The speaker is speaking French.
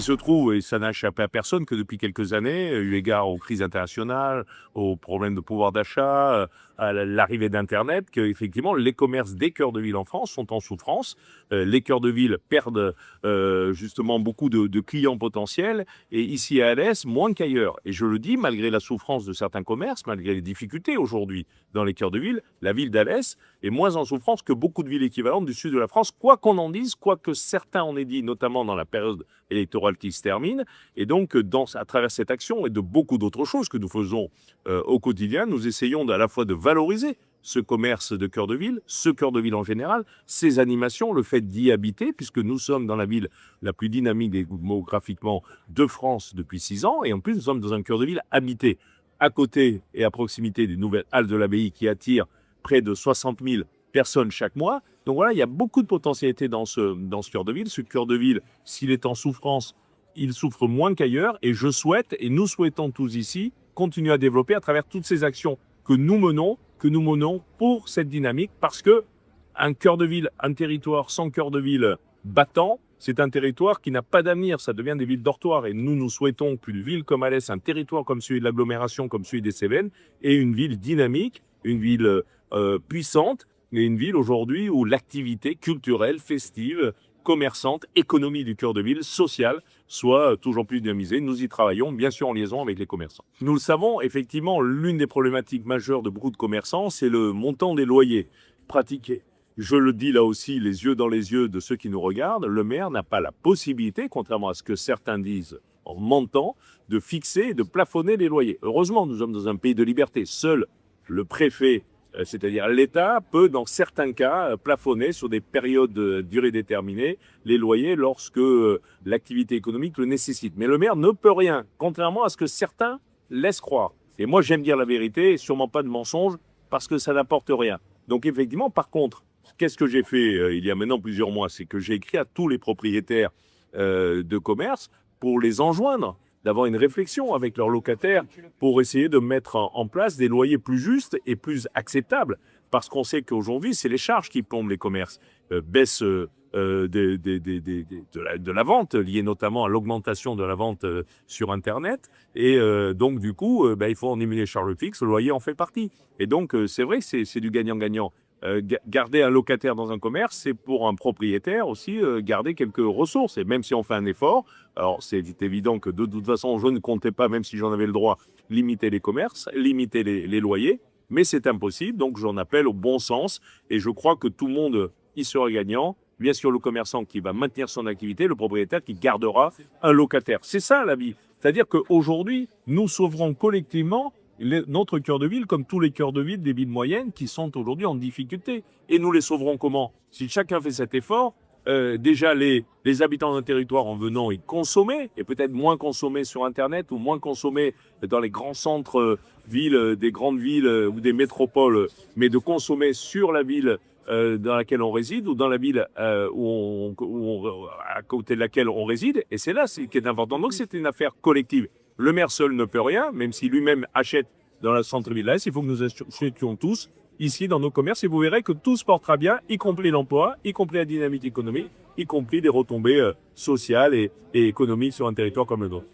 se trouve, et ça n'a échappé à personne, que depuis quelques années, eu égard aux crises internationales, aux problèmes de pouvoir d'achat, à l'arrivée d'Internet, qu'effectivement, les commerces des cœurs de ville en France sont en souffrance. Les cœurs de ville perdent justement beaucoup de clients potentiels, et ici à Alès, moins qu'ailleurs. Et je le dis, malgré la souffrance de certains commerces, malgré les difficultés aujourd'hui dans les cœurs de ville, la ville d'Alès est moins en souffrance que beaucoup de villes équivalentes du sud de la France, quoi qu'on en dise, quoi que certains en aient dit, notamment dans la période électorale qui se termine. Et donc, à travers cette action et de beaucoup d'autres choses que nous faisons au quotidien, nous essayons à la fois de valoriser ce commerce de cœur de ville, ce cœur de ville en général, ces animations, le fait d'y habiter, puisque nous sommes dans la ville la plus dynamique démographiquement de France depuis 6 ans, et en plus nous sommes dans un cœur de ville habité, à côté et à proximité des nouvelles halles de l'Abbaye qui attirent près de 60 000 personnes chaque mois. Donc voilà, il y a beaucoup de potentialités dans ce cœur de ville. Ce cœur de ville, s'il est en souffrance, il souffre moins qu'ailleurs, et je souhaite, et nous souhaitons tous ici, continuer à développer à travers toutes ces actions que nous menons pour cette dynamique, parce que un cœur de ville, un territoire sans cœur de ville battant, c'est un territoire qui n'a pas d'avenir, ça devient des villes dortoirs. Et nous souhaitons qu'une ville comme Alès, un territoire comme celui de l'agglomération, comme celui des Cévennes, ait une ville dynamique, une ville puissante, et une ville aujourd'hui où l'activité culturelle, festive, commerçante, économie du cœur de ville, sociale, soit toujours plus dynamisée. Nous y travaillons, bien sûr en liaison avec les commerçants. Nous le savons, effectivement, l'une des problématiques majeures de beaucoup de commerçants, c'est le montant des loyers pratiqués. Je le dis là aussi, les yeux dans les yeux de ceux qui nous regardent, le maire n'a pas la possibilité, contrairement à ce que certains disent en mentant, de fixer et de plafonner les loyers. Heureusement, nous sommes dans un pays de liberté. Seul le préfet, c'est-à-dire l'État, peut, dans certains cas, plafonner sur des périodes de durée déterminée les loyers lorsque l'activité économique le nécessite. Mais le maire ne peut rien, contrairement à ce que certains laissent croire. Et moi, j'aime dire la vérité, et sûrement pas de mensonge, parce que ça n'apporte rien. Donc effectivement, par contre, qu'est-ce que j'ai fait il y a maintenant plusieurs mois? C'est que j'ai écrit à tous les propriétaires de commerce pour les enjoindre d'avoir une réflexion avec leurs locataires pour essayer de mettre en place des loyers plus justes et plus acceptables. Parce qu'on sait qu'aujourd'hui, c'est les charges qui plombent les commerces. Baisse de la vente, liée notamment à l'augmentation de la vente sur Internet. Et donc, du coup, il faut en diminuer les charges fixes, le loyer en fait partie. Et donc, c'est vrai que c'est du gagnant-gagnant. Garder un locataire dans un commerce, c'est pour un propriétaire aussi garder quelques ressources. Et même si on fait un effort, alors c'est évident que de toute façon, je ne comptais pas, même si j'en avais le droit, limiter les commerces, limiter les loyers, mais c'est impossible. Donc j'en appelle au bon sens et je crois que tout le monde y sera gagnant. Bien sûr, le commerçant qui va maintenir son activité, le propriétaire qui gardera un locataire. C'est ça la vie. C'est-à-dire qu'aujourd'hui, nous sauverons collectivement notre cœur de ville, comme tous les cœurs de ville des villes moyennes qui sont aujourd'hui en difficulté. Et nous les sauverons comment? Si chacun fait cet effort, déjà les habitants d'un territoire en venant y consommer, et peut-être moins consommer sur Internet ou moins consommer dans les grands centres villes, des grandes villes ou des métropoles, mais de consommer sur la ville dans laquelle on réside ou dans la ville à côté de laquelle on réside. Et c'est là qui est important. Donc c'est une affaire collective. Le maire seul ne peut rien, même si lui-même achète dans le centre-ville. Il faut que nous achetions tous ici dans nos commerces et vous verrez que tout se portera bien, y compris l'emploi, y compris la dynamique économique, y compris des retombées sociales et économiques sur un territoire comme le nôtre.